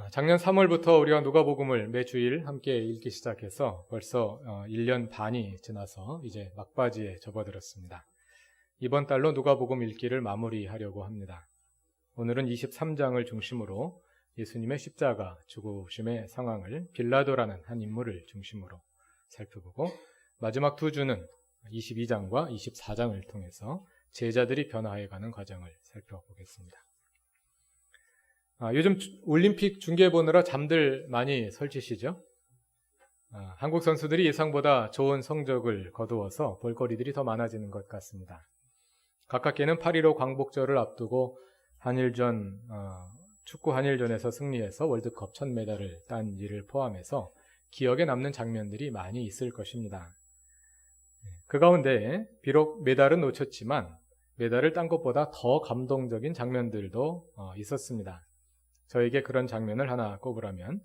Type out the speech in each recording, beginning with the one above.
작년 3월부터 우리가 누가복음을 매주일 함께 읽기 시작해서 벌써 1년 반이 지나서 이제 막바지에 접어들었습니다. 이번 달로 누가복음 읽기를 마무리하려고 합니다. 오늘은 23장을 중심으로 예수님의 십자가 죽으심의 상황을 빌라도라는 한 인물을 중심으로 살펴보고, 마지막 두 주는 22장과 24장을 통해서 제자들이 변화해가는 과정을 살펴보겠습니다. 요즘 올림픽 중계 보느라 잠들 많이 설치시죠? 한국 선수들이 예상보다 좋은 성적을 거두어서 볼거리들이 더 많아지는 것 같습니다. 가깝게는 8.15 광복절을 앞두고 축구 한일전에서 승리해서 월드컵 첫 메달을 딴 일을 포함해서 기억에 남는 장면들이 많이 있을 것입니다. 그 가운데 비록 메달은 놓쳤지만 메달을 딴 것보다 더 감동적인 장면들도 있었습니다. 저에게 그런 장면을 하나 꼽으라면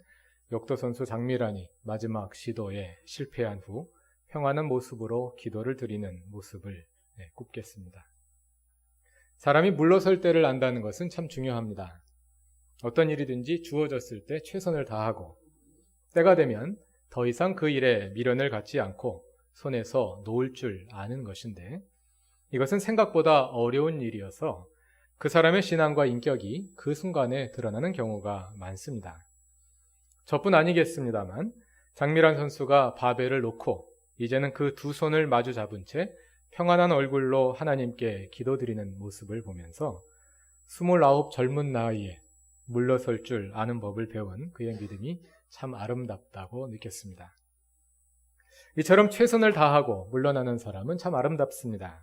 역도 선수 장미란이 마지막 시도에 실패한 후 평안한 모습으로 기도를 드리는 모습을 꼽겠습니다. 사람이 물러설 때를 안다는 것은 참 중요합니다. 어떤 일이든지 주어졌을 때 최선을 다하고 때가 되면 더 이상 그 일에 미련을 갖지 않고 손에서 놓을 줄 아는 것인데, 이것은 생각보다 어려운 일이어서 그 사람의 신앙과 인격이 그 순간에 드러나는 경우가 많습니다. 저뿐 아니겠습니다만 장미란 선수가 바벨을 놓고 이제는 그 두 손을 마주 잡은 채 평안한 얼굴로 하나님께 기도드리는 모습을 보면서 29 젊은 나이에 물러설 줄 아는 법을 배운 그의 믿음이 참 아름답다고 느꼈습니다. 이처럼 최선을 다하고 물러나는 사람은 참 아름답습니다.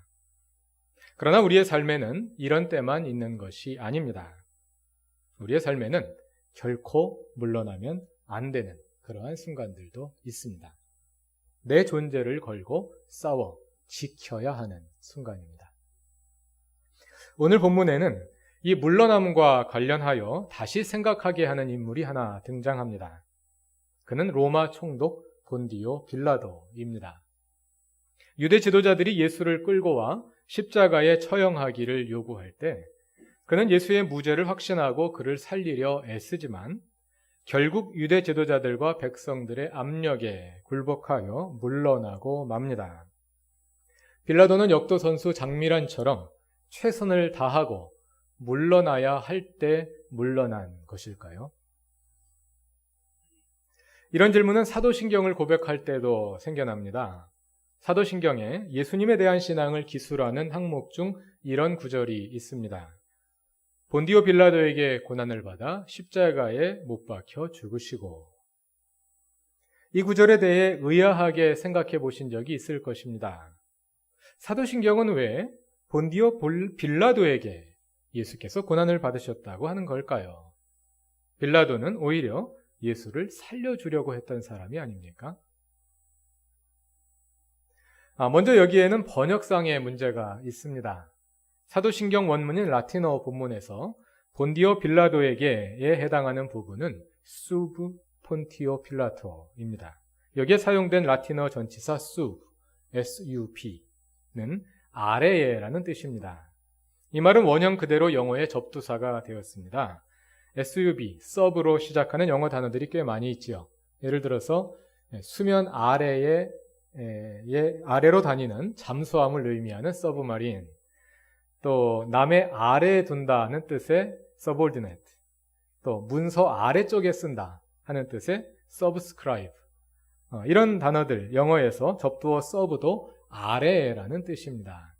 그러나 우리의 삶에는 이런 때만 있는 것이 아닙니다. 우리의 삶에는 결코 물러나면 안 되는 그러한 순간들도 있습니다. 내 존재를 걸고 싸워 지켜야 하는 순간입니다. 오늘 본문에는 이 물러남과 관련하여 다시 생각하게 하는 인물이 하나 등장합니다. 그는 로마 총독 본디오 빌라도입니다. 유대 지도자들이 예수를 끌고 와 십자가에 처형하기를 요구할 때 그는 예수의 무죄를 확신하고 그를 살리려 애쓰지만 결국 유대 지도자들과 백성들의 압력에 굴복하여 물러나고 맙니다. 빌라도는 역도 선수 장미란처럼 최선을 다하고 물러나야 할 때 물러난 것일까요? 이런 질문은 사도신경을 고백할 때도 생겨납니다. 사도신경에 예수님에 대한 신앙을 기술하는 항목 중 이런 구절이 있습니다. 본디오 빌라도에게 고난을 받아 십자가에 못 박혀 죽으시고. 이 구절에 대해 의아하게 생각해 보신 적이 있을 것입니다. 사도신경은 왜 본디오 빌라도에게 예수께서 고난을 받으셨다고 하는 걸까요? 빌라도는 오히려 예수를 살려주려고 했던 사람이 아닙니까? 먼저 여기에는 번역상의 문제가 있습니다. 사도신경 원문인 라틴어 본문에서 본디오 빌라도에게에 해당하는 부분은 수브 폰티오 필라토입니다. 여기에 사용된 라틴어 전치사 SUP는 아래에라는 뜻입니다. 이 말은 원형 그대로 영어의 접두사가 되었습니다. SUB, 서브로 시작하는 영어 단어들이 꽤 많이 있지요. 예를 들어서 수면 아래에 아래로 다니는 잠수함을 의미하는 서브마린, 또 남의 아래에 둔다는 뜻의 subordinate, 또 문서 아래쪽에 쓴다 하는 뜻의 subscribe, 이런 단어들, 영어에서 접두어 서브도 아래라는 뜻입니다.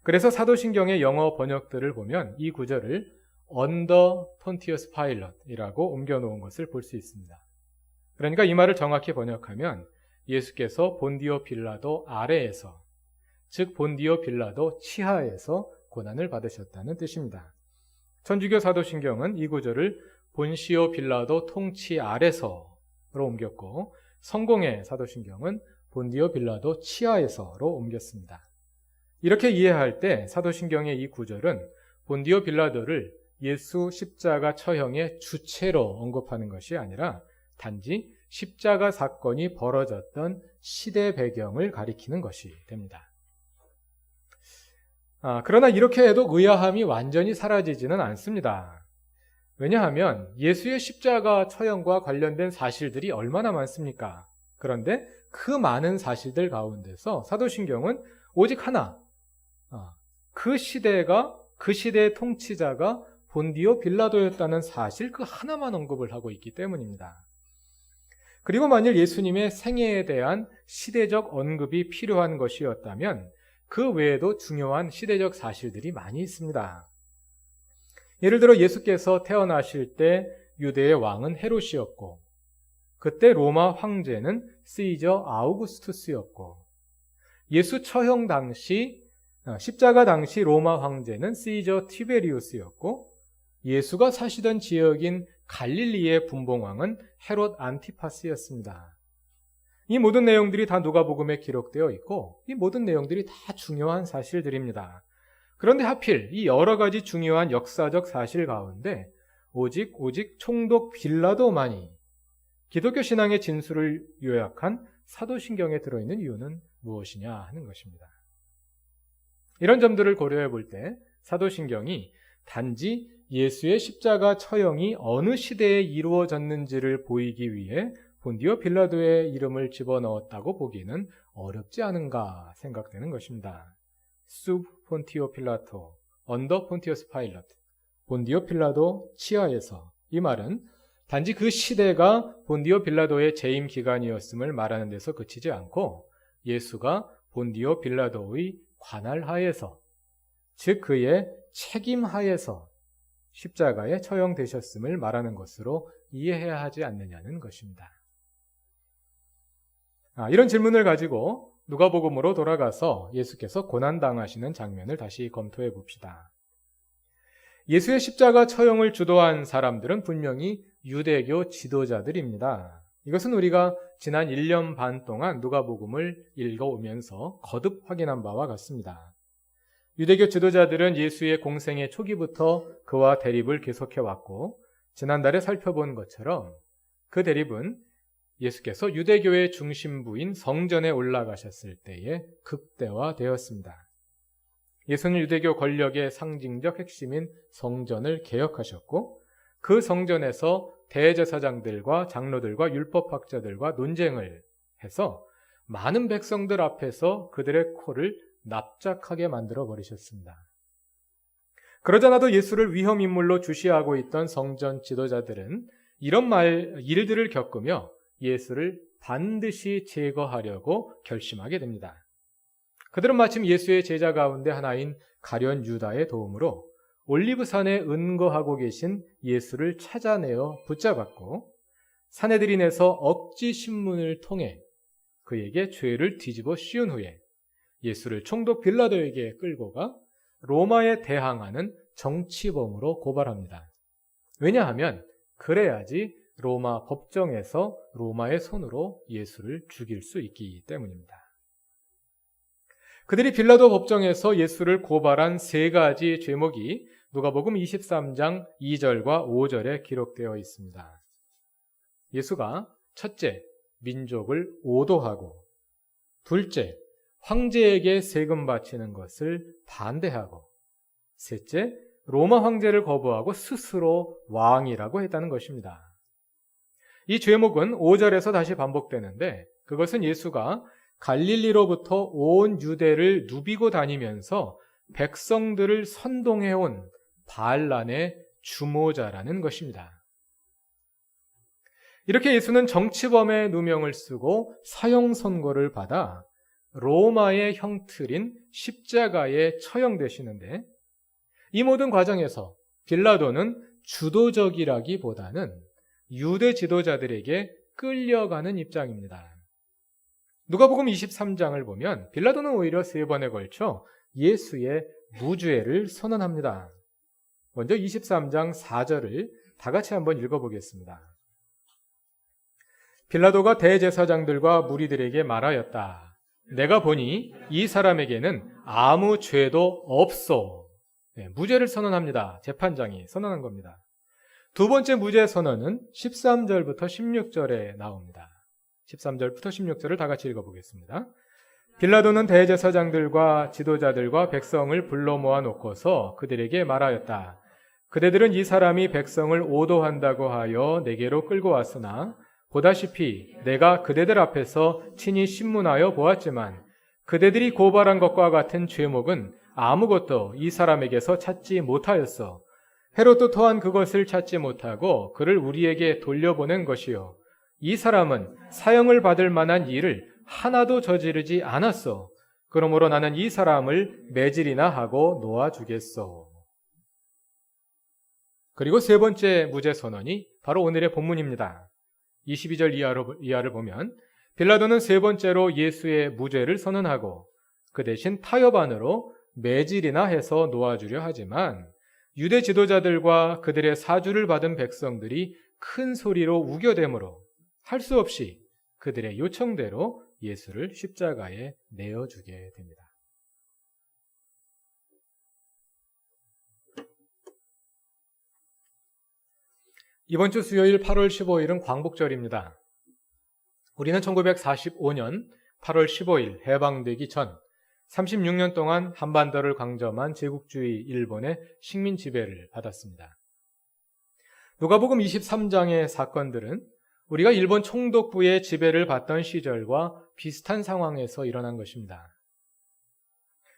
그래서 사도신경의 영어 번역들을 보면 이 구절을 under Pontius Pilate이라고 옮겨놓은 것을 볼 수 있습니다. 그러니까 이 말을 정확히 번역하면 예수께서 본디오 빌라도 아래에서, 즉 본디오 빌라도 치하에서 고난을 받으셨다는 뜻입니다. 천주교 사도신경은 이 구절을 본시오 빌라도 통치 아래서로 옮겼고, 성공의 사도신경은 본디오 빌라도 치하에서로 옮겼습니다. 이렇게 이해할 때 사도신경의 이 구절은 본디오 빌라도를 예수 십자가 처형의 주체로 언급하는 것이 아니라 단지 십자가 사건이 벌어졌던 시대 배경을 가리키는 것이 됩니다. 그러나 이렇게 해도 의아함이 완전히 사라지지는 않습니다. 왜냐하면 예수의 십자가 처형과 관련된 사실들이 얼마나 많습니까? 그런데 그 많은 사실들 가운데서 사도신경은 오직 하나, 그 시대의 통치자가 본디오 빌라도였다는 사실 그 하나만 언급을 하고 있기 때문입니다. 그리고 만일 예수님의 생애에 대한 시대적 언급이 필요한 것이었다면 그 외에도 중요한 시대적 사실들이 많이 있습니다. 예를 들어 예수께서 태어나실 때 유대의 왕은 헤롯이었고 그때 로마 황제는 시저 아우구스투스였고 예수 처형 당시 십자가 당시 로마 황제는 시저 티베리우스였고 예수가 사시던 지역인 갈릴리의 분봉왕은 헤롯 안티파스였습니다. 이 모든 내용들이 다 누가복음에 기록되어 있고 이 모든 내용들이 다 중요한 사실들입니다. 그런데 하필 이 여러 가지 중요한 역사적 사실 가운데 오직 총독 빌라도만이 기독교 신앙의 진수를 요약한 사도신경에 들어있는 이유는 무엇이냐 하는 것입니다. 이런 점들을 고려해 볼 때 사도신경이 단지 예수의 십자가 처형이 어느 시대에 이루어졌는지를 보이기 위해 본디오 빌라도의 이름을 집어넣었다고 보기에는 어렵지 않은가 생각되는 것입니다. 숲 폰티오 필라토, 언더 폰티오스 파일럿, 본디오 필라도 치하에서, 이 말은 단지 그 시대가 본디오 빌라도의 재임 기간이었음을 말하는 데서 그치지 않고 예수가 본디오 빌라도의 관할 하에서, 즉 그의 책임 하에서 십자가에 처형되셨음을 말하는 것으로 이해해야 하지 않느냐는 것입니다. 이런 질문을 가지고 누가복음으로 돌아가서 예수께서 고난당하시는 장면을 다시 검토해 봅시다. 예수의 십자가 처형을 주도한 사람들은 분명히 유대교 지도자들입니다. 이것은 우리가 지난 1년 반 동안 누가복음을 읽어오면서 거듭 확인한 바와 같습니다. 유대교 지도자들은 예수의 공생의 초기부터 그와 대립을 계속해왔고 지난달에 살펴본 것처럼 그 대립은 예수께서 유대교의 중심부인 성전에 올라가셨을 때에 극대화되었습니다. 예수는 유대교 권력의 상징적 핵심인 성전을 개혁하셨고 그 성전에서 대제사장들과 장로들과 율법학자들과 논쟁을 해서 많은 백성들 앞에서 그들의 코를 납작하게 만들어 버리셨습니다. 그러자나도 예수를 위험인물로 주시하고 있던 성전 지도자들은 이런 일들을 겪으며 예수를 반드시 제거하려고 결심하게 됩니다. 그들은 마침 예수의 제자 가운데 하나인 가룟 유다의 도움으로 올리브산에 은거하고 계신 예수를 찾아내어 붙잡았고 산헤드린에서 억지 신문을 통해 그에게 죄를 뒤집어 씌운 후에 예수를 총독 빌라도에게 끌고 가 로마에 대항하는 정치범으로 고발합니다. 왜냐하면 그래야지 로마 법정에서 로마의 손으로 예수를 죽일 수 있기 때문입니다. 그들이 빌라도 법정에서 예수를 고발한 세 가지 죄목이 누가복음 23장 2절과 5절에 기록되어 있습니다. 예수가 첫째, 민족을 오도하고, 둘째, 황제에게 세금 바치는 것을 반대하고, 셋째, 로마 황제를 거부하고 스스로 왕이라고 했다는 것입니다. 이 죄목은 5절에서 다시 반복되는데 그것은 예수가 갈릴리로부터 온 유대를 누비고 다니면서 백성들을 선동해온 바알란의 주모자라는 것입니다. 이렇게 예수는 정치범의 누명을 쓰고 사형 선고를 받아 로마의 형틀인 십자가에 처형되시는데 이 모든 과정에서 빌라도는 주도적이라기보다는 유대 지도자들에게 끌려가는 입장입니다. 누가복음 23장을 보면 빌라도는 오히려 3번에 걸쳐 예수의 무죄를 선언합니다. 먼저 23장 4절을 다 같이 한번 읽어보겠습니다. 빌라도가 대제사장들과 무리들에게 말하였다. 내가 보니 이 사람에게는 아무 죄도 없소. 무죄를 선언합니다. 재판장이 선언한 겁니다. 두 번째 무죄 선언은 13절부터 16절에 나옵니다. 13절부터 16절을 다 같이 읽어보겠습니다. 빌라도는 대제사장들과 지도자들과 백성을 불러 모아 놓고서 그들에게 말하였다. 그대들은 이 사람이 백성을 오도한다고 하여 내게로 끌고 왔으나 보다시피 내가 그대들 앞에서 친히 신문하여 보았지만 그대들이 고발한 것과 같은 죄목은 아무것도 이 사람에게서 찾지 못하였어. 헤롯도 또한 그것을 찾지 못하고 그를 우리에게 돌려보낸 것이요. 이 사람은 사형을 받을 만한 일을 하나도 저지르지 않았어. 그러므로 나는 이 사람을 매질이나 하고 놓아주겠어. 그리고 세 번째 무죄 선언이 바로 오늘의 본문입니다. 22절 이하를 보면 빌라도는 세 번째로 예수의 무죄를 선언하고 그 대신 타협안으로 매질이나 해서 놓아주려 하지만 유대 지도자들과 그들의 사주를 받은 백성들이 큰 소리로 우겨대므로 할 수 없이 그들의 요청대로 예수를 십자가에 내어주게 됩니다. 이번 주 수요일 8월 15일은 광복절입니다. 우리는 1945년 8월 15일 해방되기 전 36년 동안 한반도를 강점한 제국주의 일본의 식민 지배를 받았습니다. 누가복음 23장의 사건들은 우리가 일본 총독부의 지배를 받던 시절과 비슷한 상황에서 일어난 것입니다.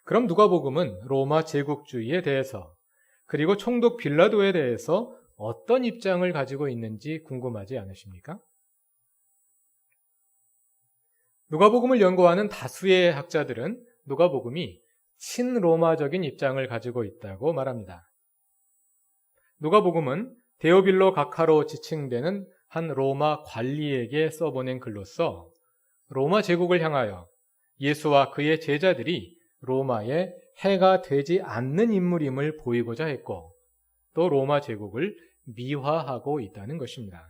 그럼 누가복음은 로마 제국주의에 대해서 그리고 총독 빌라도에 대해서 어떤 입장을 가지고 있는지 궁금하지 않으십니까? 누가복음을 연구하는 다수의 학자들은 누가복음이 친로마적인 입장을 가지고 있다고 말합니다. 누가복음은 데오빌로 각하로 지칭되는 한 로마 관리에게 써보낸 글로서 로마 제국을 향하여 예수와 그의 제자들이 로마의 해가 되지 않는 인물임을 보이고자 했고 또 로마 제국을 미화하고 있다는 것입니다.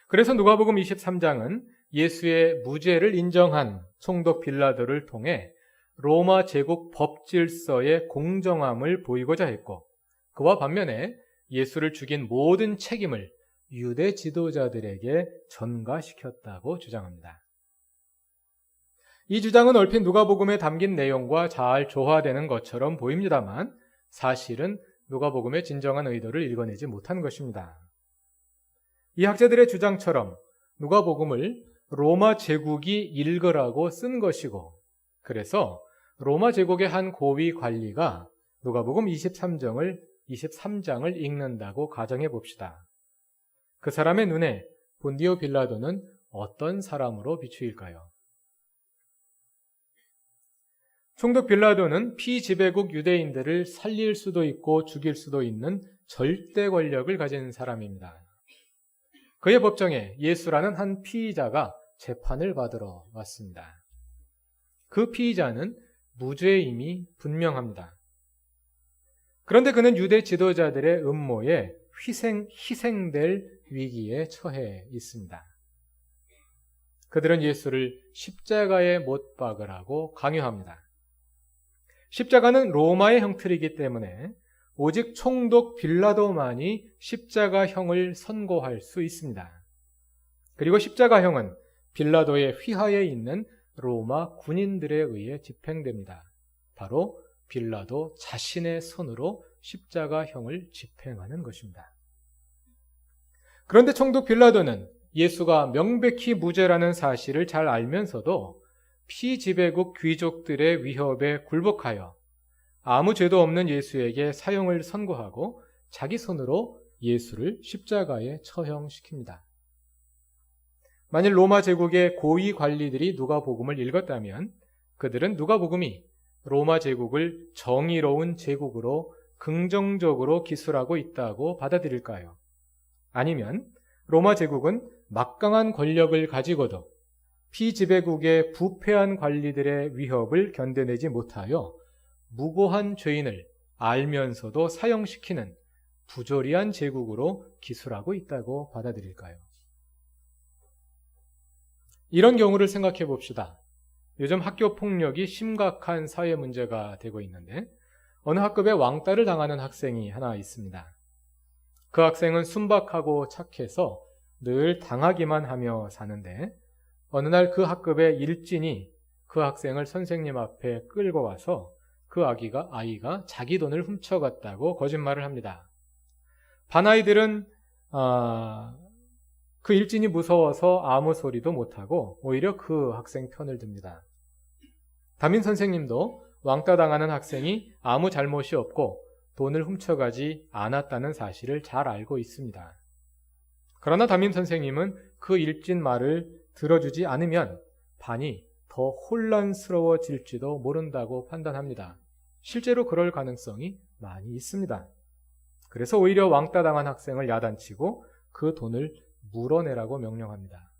그래서 누가복음 23장은 예수의 무죄를 인정한 총독 빌라도를 통해 로마 제국 법질서의 공정함을 보이고자 했고 그와 반면에 예수를 죽인 모든 책임을 유대 지도자들에게 전가시켰다고 주장합니다. 이 주장은 얼핏 누가복음에 담긴 내용과 잘 조화되는 것처럼 보입니다만 사실은 누가복음의 진정한 의도를 읽어내지 못한 것입니다. 이 학자들의 주장처럼 누가복음을 로마 제국이 읽으라고 쓴 것이고 그래서 로마 제국의 한 고위 관리가 누가복음 23장을 읽는다고 가정해 봅시다. 그 사람의 눈에 본디오 빌라도는 어떤 사람으로 비추일까요? 총독 빌라도는 피지배국 유대인들을 살릴 수도 있고 죽일 수도 있는 절대 권력을 가진 사람입니다. 그의 법정에 예수라는 한 피의자가 재판을 받으러 왔습니다. 그 피의자는 무죄임이 분명합니다. 그런데 그는 유대 지도자들의 음모에 희생될 위기에 처해 있습니다. 그들은 예수를 십자가에 못 박으라고 강요합니다. 십자가는 로마의 형틀이기 때문에 오직 총독 빌라도만이 십자가형을 선고할 수 있습니다. 그리고 십자가형은 빌라도의 휘하에 있는 로마 군인들에 의해 집행됩니다. 바로 빌라도 자신의 손으로 십자가형을 집행하는 것입니다. 그런데 총독 빌라도는 예수가 명백히 무죄라는 사실을 잘 알면서도 피지배국 귀족들의 위협에 굴복하여 아무 죄도 없는 예수에게 사형을 선고하고 자기 손으로 예수를 십자가에 처형시킵니다. 만일 로마 제국의 고위 관리들이 누가복음을 읽었다면 그들은 누가복음이 로마 제국을 정의로운 제국으로 긍정적으로 기술하고 있다고 받아들일까요? 아니면 로마 제국은 막강한 권력을 가지고도 피지배국의 부패한 관리들의 위협을 견뎌내지 못하여 무고한 죄인을 알면서도 사형시키는 부조리한 제국으로 기술하고 있다고 받아들일까요? 이런 경우를 생각해 봅시다. 요즘 학교 폭력이 심각한 사회 문제가 되고 있는데 어느 학급에 왕따를 당하는 학생이 하나 있습니다. 그 학생은 순박하고 착해서 늘 당하기만 하며 사는데 어느 날 그 학급의 일진이 그 학생을 선생님 앞에 끌고 와서 그 아이가 자기 돈을 훔쳐갔다고 거짓말을 합니다. 반아이들은 그 일진이 무서워서 아무 소리도 못하고 오히려 그 학생 편을 듭니다. 담임 선생님도 왕따 당하는 학생이 아무 잘못이 없고 돈을 훔쳐가지 않았다는 사실을 잘 알고 있습니다. 그러나 담임 선생님은 그 일진 말을 들어주지 않으면 반이 더 혼란스러워질지도 모른다고 판단합니다. 실제로 그럴 가능성이 많이 있습니다. 그래서 오히려 왕따 당한 학생을 야단치고 그 돈을 물어내라고 명령합니다.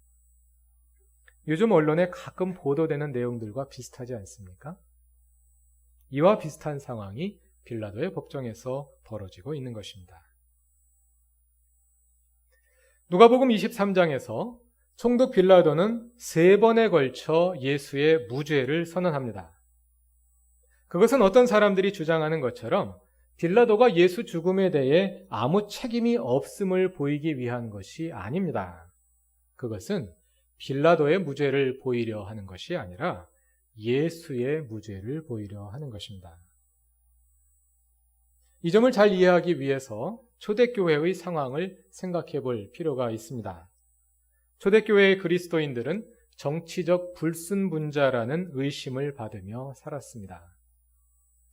요즘 언론에 가끔 보도되는 내용들과 비슷하지 않습니까? 이와 비슷한 상황이 빌라도의 법정에서 벌어지고 있는 것입니다. 누가복음 23장에서 총독 빌라도는 3번에 걸쳐 예수의 무죄를 선언합니다. 그것은 어떤 사람들이 주장하는 것처럼 빌라도가 예수 죽음에 대해 아무 책임이 없음을 보이기 위한 것이 아닙니다. 그것은 빌라도의 무죄를 보이려 하는 것이 아니라 예수의 무죄를 보이려 하는 것입니다. 이 점을 잘 이해하기 위해서 초대교회의 상황을 생각해 볼 필요가 있습니다. 초대교회의 그리스도인들은 정치적 불순분자라는 의심을 받으며 살았습니다.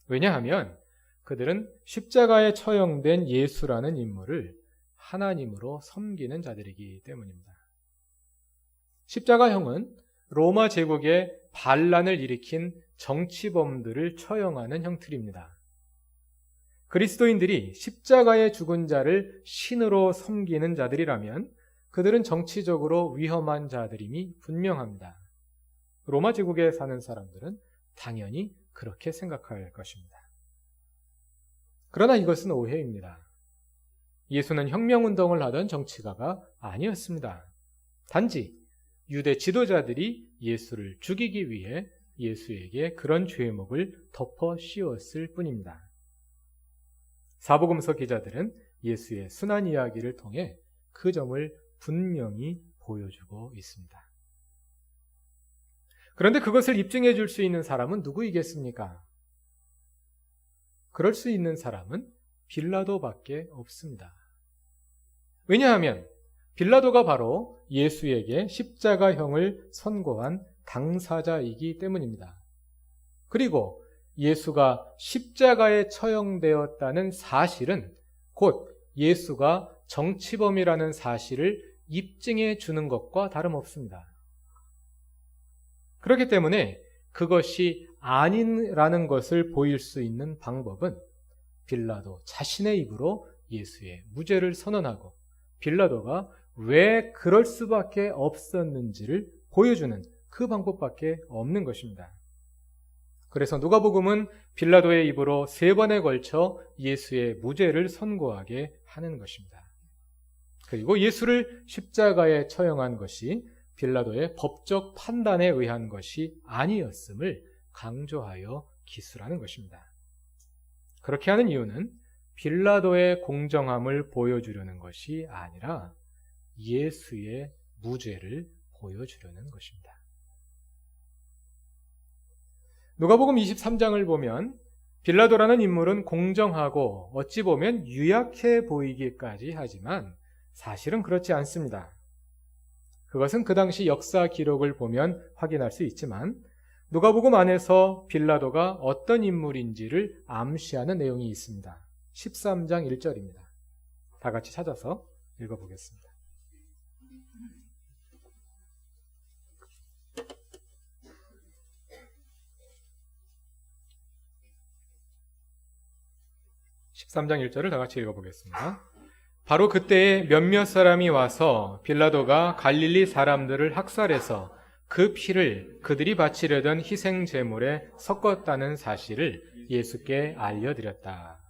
왜냐하면 그들은 십자가에 처형된 예수라는 인물을 하나님으로 섬기는 자들이기 때문입니다. 십자가형은 로마 제국에 반란을 일으킨 정치범들을 처형하는 형틀입니다. 그리스도인들이 십자가에 죽은 자를 신으로 섬기는 자들이라면 그들은 정치적으로 위험한 자들임이 분명합니다. 로마 제국에 사는 사람들은 당연히 그렇게 생각할 것입니다. 그러나 이것은 오해입니다. 예수는 혁명운동을 하던 정치가가 아니었습니다. 단지 유대 지도자들이 예수를 죽이기 위해 예수에게 그런 죄목을 덮어 씌웠을 뿐입니다. 사복음서 기자들은 예수의 순환 이야기를 통해 그 점을 분명히 보여주고 있습니다. 그런데 그것을 입증해 줄 수 있는 사람은 누구이겠습니까? 그럴 수 있는 사람은 빌라도밖에 없습니다. 왜냐하면 빌라도가 바로 예수에게 십자가형을 선고한 당사자이기 때문입니다. 그리고 예수가 십자가에 처형되었다는 사실은 곧 예수가 정치범이라는 사실을 입증해 주는 것과 다름없습니다. 그렇기 때문에 그것이 아니라는 것을 보일 수 있는 방법은 빌라도 자신의 입으로 예수의 무죄를 선언하고 빌라도가 왜 그럴 수밖에 없었는지를 보여주는 그 방법밖에 없는 것입니다. 그래서 누가복음은 빌라도의 입으로 3번에 걸쳐 예수의 무죄를 선고하게 하는 것입니다. 그리고 예수를 십자가에 처형한 것이 빌라도의 법적 판단에 의한 것이 아니었음을 강조하여 기술하는 것입니다. 그렇게 하는 이유는 빌라도의 공정함을 보여주려는 것이 아니라 예수의 무죄를 보여주려는 것입니다. 누가복음 23장을 보면 빌라도라는 인물은 공정하고 어찌 보면 유약해 보이기까지 하지만 사실은 그렇지 않습니다. 그것은 그 당시 역사 기록을 보면 확인할 수 있지만 누가복음 안에서 빌라도가 어떤 인물인지를 암시하는 내용이 있습니다. 13장 1절입니다. 다 같이 찾아서 읽어보겠습니다. (13장 1절을) 다 같이 읽어보겠습니다. 바로 그때에 몇몇 사람이 와서 빌라도가 갈릴리 사람들을 학살해서 그 피를 그들이 바치려던 희생 제물에 섞었다는 사실을 예수께 알려드렸다.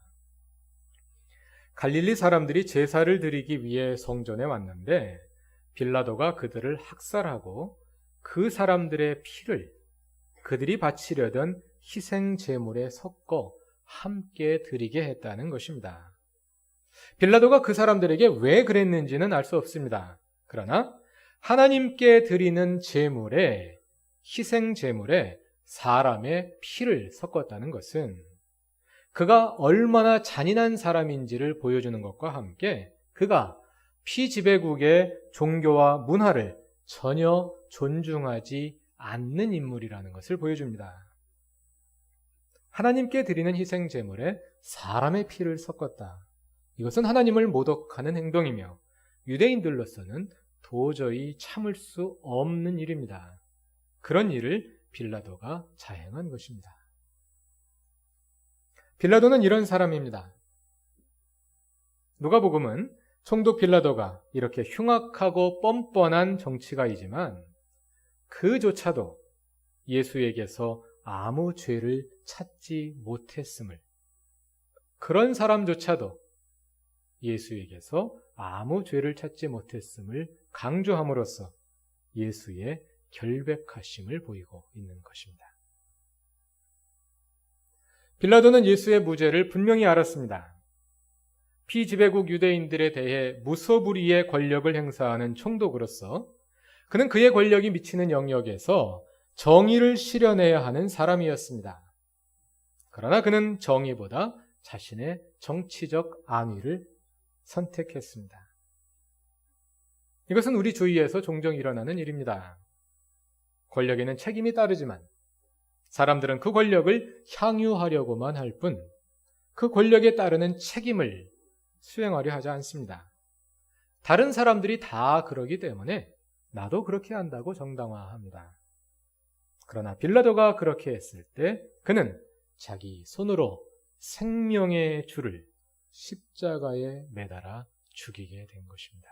갈릴리 사람들이 제사를 드리기 위해 성전에 왔는데 빌라도가 그들을 학살하고 그 사람들의 피를 그들이 바치려던 희생 제물에 섞어 함께 드리게 했다는 것입니다. 빌라도가 그 사람들에게 왜 그랬는지는 알 수 없습니다. 그러나 하나님께 드리는 제물에, 희생 제물에 사람의 피를 섞었다는 것은 그가 얼마나 잔인한 사람인지를 보여주는 것과 함께 그가 피지배국의 종교와 문화를 전혀 존중하지 않는 인물이라는 것을 보여줍니다. 하나님께 드리는 희생 제물에 사람의 피를 섞었다. 이것은 하나님을 모독하는 행동이며 유대인들로서는 도저히 참을 수 없는 일입니다. 그런 일을 빌라도가 자행한 것입니다. 빌라도는 이런 사람입니다. 누가복음은 총독 빌라도가 이렇게 흉악하고 뻔뻔한 정치가이지만 그조차도 예수에게서 아무 죄를 찾지 못했음을, 그런 사람조차도 예수에게서 아무 죄를 찾지 못했음을 강조함으로써 예수의 결백하심을 보이고 있는 것입니다. 빌라도는 예수의 무죄를 분명히 알았습니다. 피지배국 유대인들에 대해 무소불위의 권력을 행사하는 총독으로서 그는 그의 권력이 미치는 영역에서 정의를 실현해야 하는 사람이었습니다. 그러나 그는 정의보다 자신의 정치적 안위를 선택했습니다. 이것은 우리 주위에서 종종 일어나는 일입니다. 권력에는 책임이 따르지만 사람들은 그 권력을 향유하려고만 할 뿐 그 권력에 따르는 책임을 수행하려 하지 않습니다. 다른 사람들이 다 그러기 때문에 나도 그렇게 한다고 정당화합니다. 그러나 빌라도가 그렇게 했을 때 그는 자기 손으로 생명의 줄을 십자가에 매달아 죽이게 된 것입니다.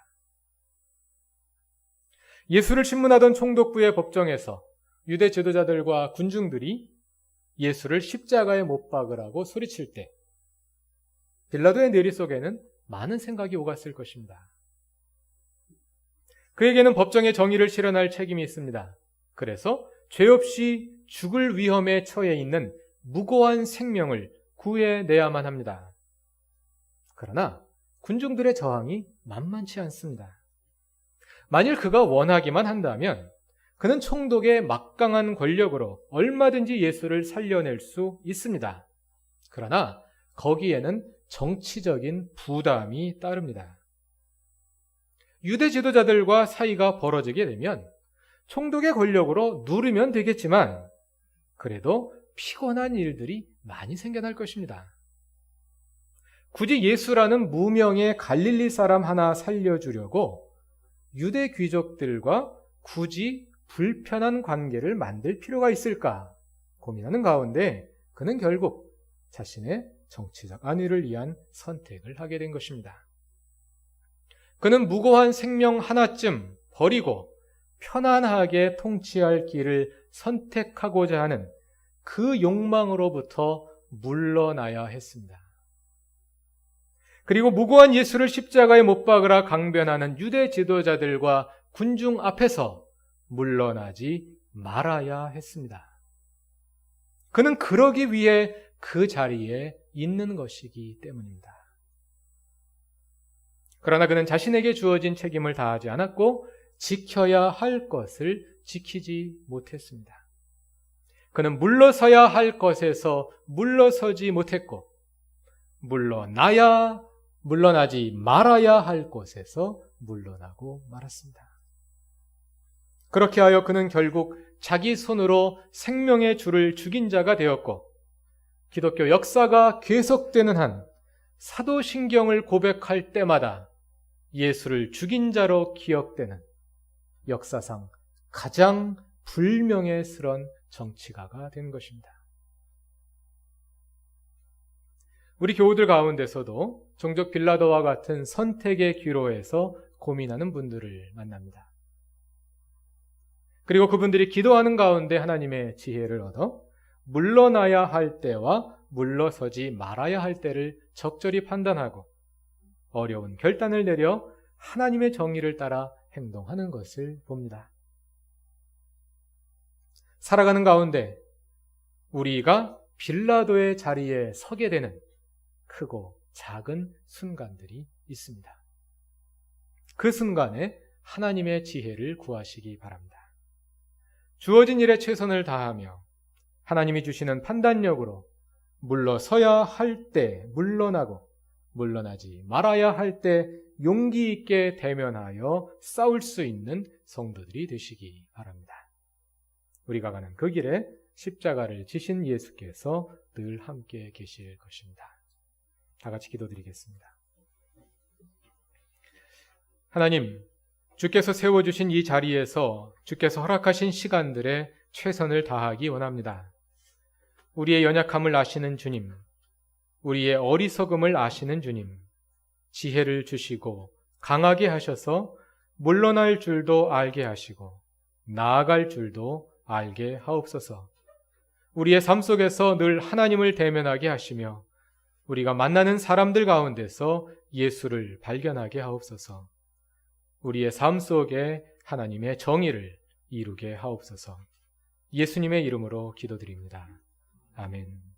예수를 신문하던 총독부의 법정에서 유대 지도자들과 군중들이 예수를 십자가에 못 박으라고 소리칠 때 빌라도의 뇌리 속에는 많은 생각이 오갔을 것입니다. 그에게는 법정의 정의를 실현할 책임이 있습니다. 그래서 죄 없이 죽을 위험에 처해 있는 무고한 생명을 구해내야만 합니다. 그러나 군중들의 저항이 만만치 않습니다. 만일 그가 원하기만 한다면 그는 총독의 막강한 권력으로 얼마든지 예수를 살려낼 수 있습니다. 그러나 거기에는 정치적인 부담이 따릅니다. 유대 지도자들과 사이가 벌어지게 되면 총독의 권력으로 누르면 되겠지만 그래도 피곤한 일들이 많이 생겨날 것입니다. 굳이 예수라는 무명의 갈릴리 사람 하나 살려주려고 유대 귀족들과 굳이 불편한 관계를 만들 필요가 있을까 고민하는 가운데 그는 결국 자신의 정치적 안위를 위한 선택을 하게 된 것입니다. 그는 무고한 생명 하나쯤 버리고 편안하게 통치할 길을 선택하고자 하는 그 욕망으로부터 물러나야 했습니다. 그리고 무고한 예수를 십자가에 못 박으라 강변하는 유대 지도자들과 군중 앞에서 물러나지 말아야 했습니다. 그는 그러기 위해 그 자리에 있는 것이기 때문입니다. 그러나 그는 자신에게 주어진 책임을 다하지 않았고 지켜야 할 것을 지키지 못했습니다. 그는 물러서야 할 것에서 물러서지 못했고 물러나지 말아야 할 곳에서 물러나고 말았습니다. 그렇게 하여 그는 결국 자기 손으로 생명의 줄을 죽인 자가 되었고 기독교 역사가 계속되는 한 사도신경을 고백할 때마다 예수를 죽인 자로 기억되는 역사상 가장 불명예스러운 정치가가 된 것입니다. 우리 교우들 가운데서도 종족 빌라도와 같은 선택의 기로에서 고민하는 분들을 만납니다. 그리고 그분들이 기도하는 가운데 하나님의 지혜를 얻어 물러나야 할 때와 물러서지 말아야 할 때를 적절히 판단하고 어려운 결단을 내려 하나님의 정의를 따라 행동하는 것을 봅니다. 살아가는 가운데 우리가 빌라도의 자리에 서게 되는 크고 작은 순간들이 있습니다. 그 순간에 하나님의 지혜를 구하시기 바랍니다. 주어진 일에 최선을 다하며 하나님이 주시는 판단력으로 물러서야 할 때 물러나고 물러나지 말아야 할 때 용기 있게 대면하여 싸울 수 있는 성도들이 되시기 바랍니다. 우리가 가는 그 길에 십자가를 지신 예수께서 늘 함께 계실 것입니다. 다 같이 기도드리겠습니다. 하나님, 주께서 세워주신 이 자리에서 주께서 허락하신 시간들에 최선을 다하기 원합니다. 우리의 연약함을 아시는 주님, 우리의 어리석음을 아시는 주님, 지혜를 주시고 강하게 하셔서 물러날 줄도 알게 하시고 나아갈 줄도 알게 하옵소서. 우리의 삶 속에서 늘 하나님을 대면하게 하시며 우리가 만나는 사람들 가운데서 예수를 발견하게 하옵소서. 우리의 삶 속에 하나님의 정의를 이루게 하옵소서. 예수님의 이름으로 기도드립니다. 아멘.